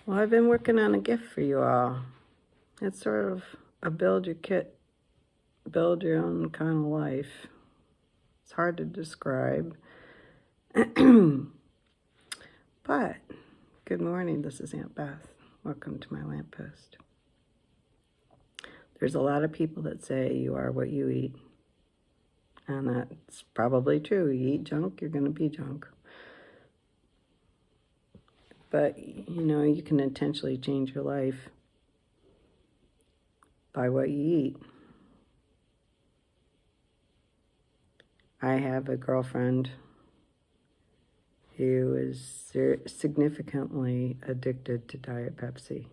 Well, I've been working on a gift for you all. It's sort of a build your kit, build your own kind of life. It's hard to describe. But, good morning, this is Aunt Beth. Welcome to my lamppost. There's a lot of people that say you are what you eat. And that's probably true. You eat junk, you're going to be junk. But, you can intentionally change your life by what you eat. I have a girlfriend who is significantly addicted to Diet Pepsi.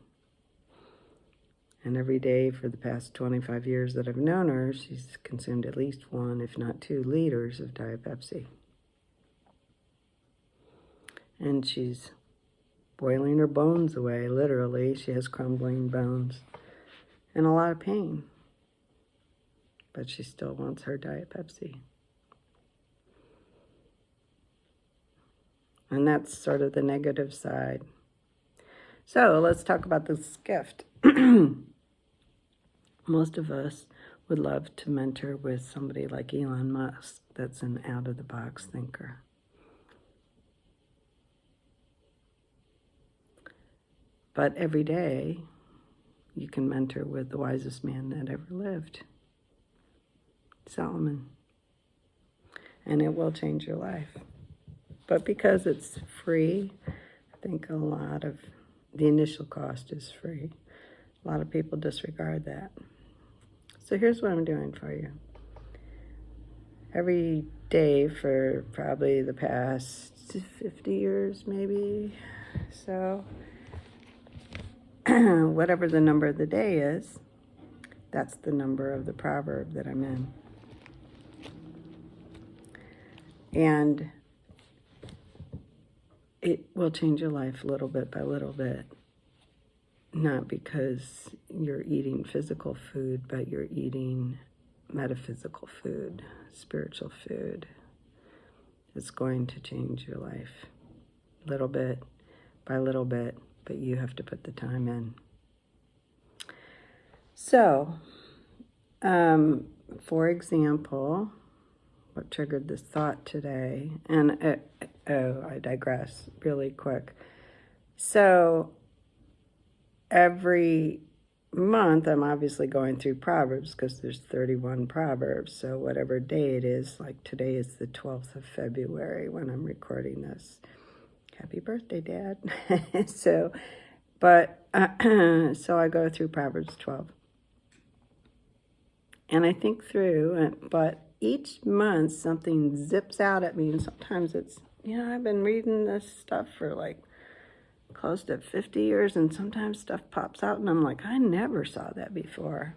And every day for the past 25 years that I've known her, she's consumed at least 1, if not 2 liters of Diet Pepsi. And she's boiling her bones away, literally. She has crumbling bones and a lot of pain. But she still wants her Diet Pepsi. And that's sort of the negative side. So let's talk about this gift. Most of us would love to mentor with somebody like Elon Musk that's an out-of-the-box thinker. But every day, you can mentor with the wisest man that ever lived, Solomon. And it will change your life. But because it's free, I think a lot of the initial cost is free. A lot of people disregard that. So here's what I'm doing for you. Every day for probably the past 50 years, maybe, so whatever the number of the day is, that's the number of the proverb that I'm in. And it will change your life little bit by little bit. Not because you're eating physical food, but you're eating metaphysical food, spiritual food. It's going to change your life little bit by little bit, but you have to put the time in. So, for example, what triggered this thought today, and I digress really quick. So, every month, I'm obviously going through Proverbs because there's 31 Proverbs. So whatever day it is, like today is the 12th of February when I'm recording this. Happy birthday, Dad. So I go through Proverbs 12. And I think through, but each month something zips out at me. And sometimes it's, I've been reading this stuff for like close to 50 years, and sometimes stuff pops out and I'm like, I never saw that before.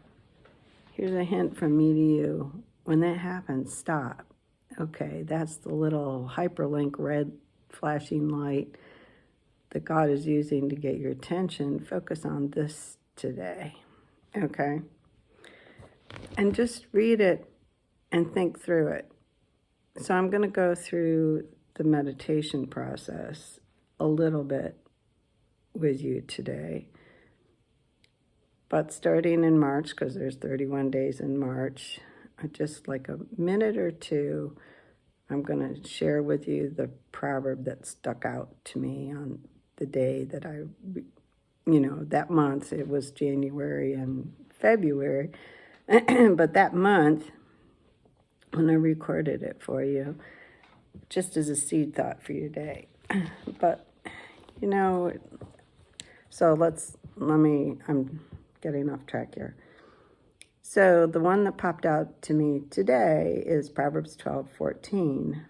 Here's a hint from me to you. When that happens, stop. Okay, that's the little hyperlink red flashing light that God is using to get your attention. Focus on this today, okay? And just read it and think through it. So I'm going to go through the meditation process a little bit with you today. But starting in March, because there's 31 days in March, just like a minute or two, I'm going to share with you the proverb that stuck out to me on the day that that month. It was January and February. But that month, when I recorded it for you, just as a seed thought for your day. But, so I'm getting off track here. So the one that popped out to me today is Proverbs 12:14.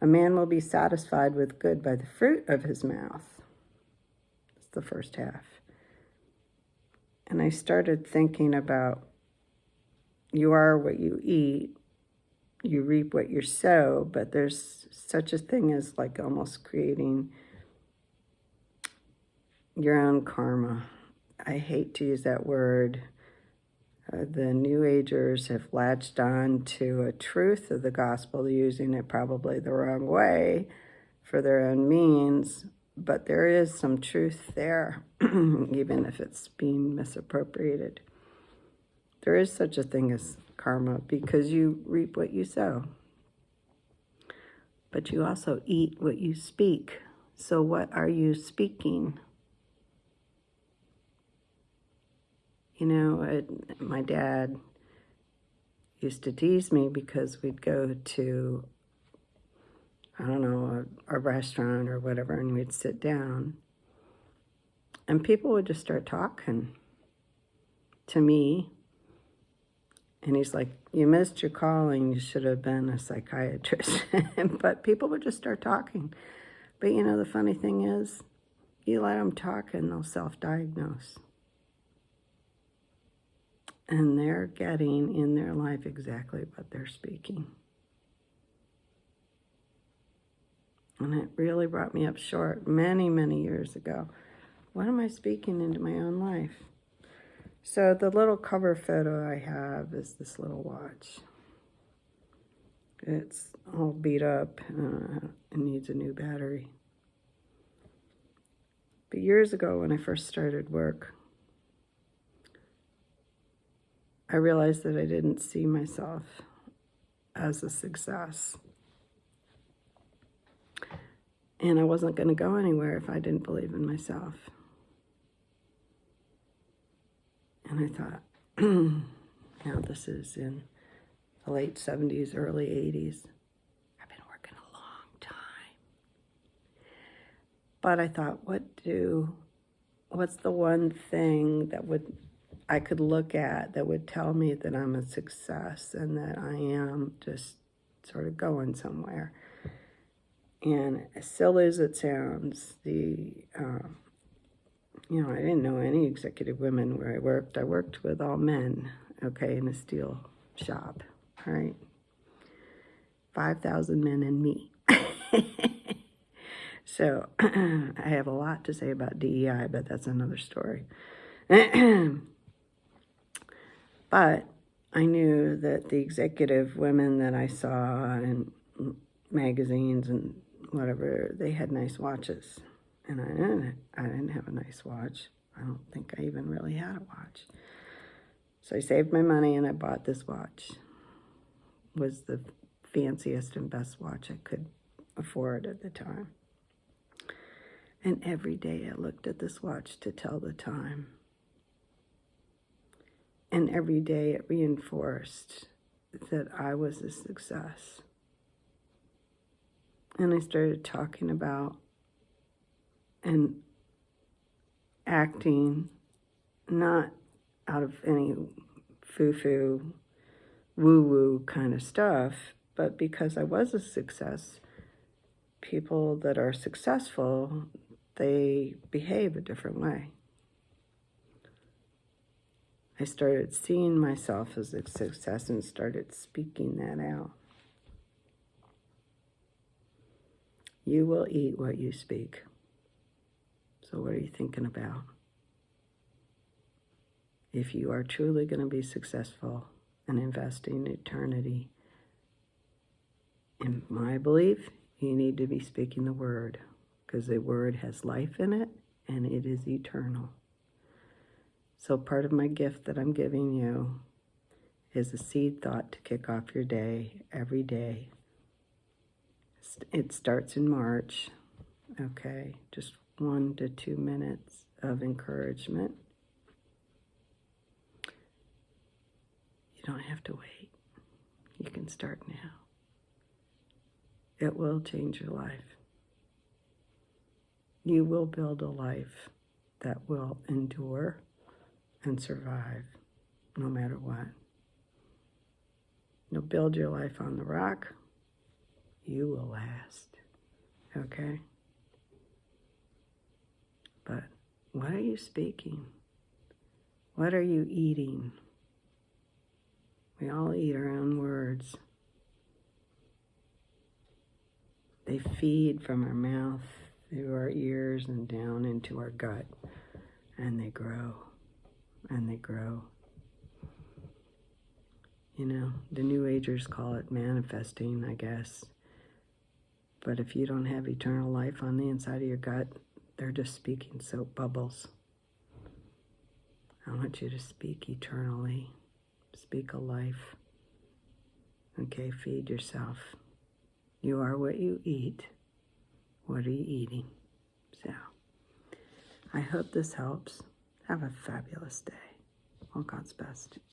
A man will be satisfied with good by the fruit of his mouth. That's the first half. And I started thinking about you are what you eat, you reap what you sow, but there's such a thing as like almost creating your own karma. I hate to use that word. The New Agers have latched on to a truth of the gospel, using it probably the wrong way for their own means, But there is some truth there, even if it's being misappropriated. There is such a thing as karma because you reap what you sow. But you also eat what you speak. So what are you speaking? You know, my dad used to tease me because we'd go to, I don't know, a restaurant or whatever, and we'd sit down. And people would just start talking to me. And he's like, you missed your calling. You should have been a psychiatrist. But people would just start talking. But you know, the funny thing is, you let them talk and they'll self-diagnose. And they're getting in their life exactly what they're speaking. And it really brought me up short many, many years ago. What am I speaking into my own life? So the little cover photo I have is this little watch. It's all beat up. It needs a new battery. But years ago when I first started work, I realized that I didn't see myself as a success. And I wasn't going to go anywhere if I didn't believe in myself. And I thought, now this is in the late 70s, early 80s. I've been working a long time. But I thought, what's the one thing that I could look at that would tell me that I'm a success and that I am just sort of going somewhere? And as silly as it sounds, I didn't know any executive women where I worked. I worked with all men, okay, in a steel shop, all right? 5,000 men and me. So I have a lot to say about DEI, but that's another story. But I knew that the executive women that I saw in magazines and whatever, they had nice watches. And I didn't have a nice watch. I don't think I even really had a watch. So I saved my money and I bought this watch. It was the fanciest and best watch I could afford at the time. And every day I looked at this watch to tell the time. And every day it reinforced that I was a success. And I started talking about and acting not out of any foo-foo, woo-woo kind of stuff, but because I was a success. People that are successful, they behave a different way. I started seeing myself as a success and started speaking that out. You will eat what you speak. So what are you thinking about? If you are truly going to be successful and investing in eternity, in my belief, you need to be speaking the word, because the word has life in it and it is eternal. So part of my gift that I'm giving you is a seed thought to kick off your day every day. It starts in March, okay? Just 1 to 2 minutes of encouragement. You don't have to wait. You can start now. It will change your life. You will build a life that will endure and survive no matter what. You'll build your life on the rock. You will last. Okay? But what are you speaking? What are you eating? We all eat our own words. They feed from our mouth through our ears and down into our gut. And they grow. And they grow. You know, the New Agers call it manifesting, I guess. But if you don't have eternal life on the inside of your gut, They're just speaking soap bubbles. I want you to speak eternally. Speak a life. Okay, feed yourself. You are what you eat. What are you eating? So, I hope this helps. Have a fabulous day. All God's best.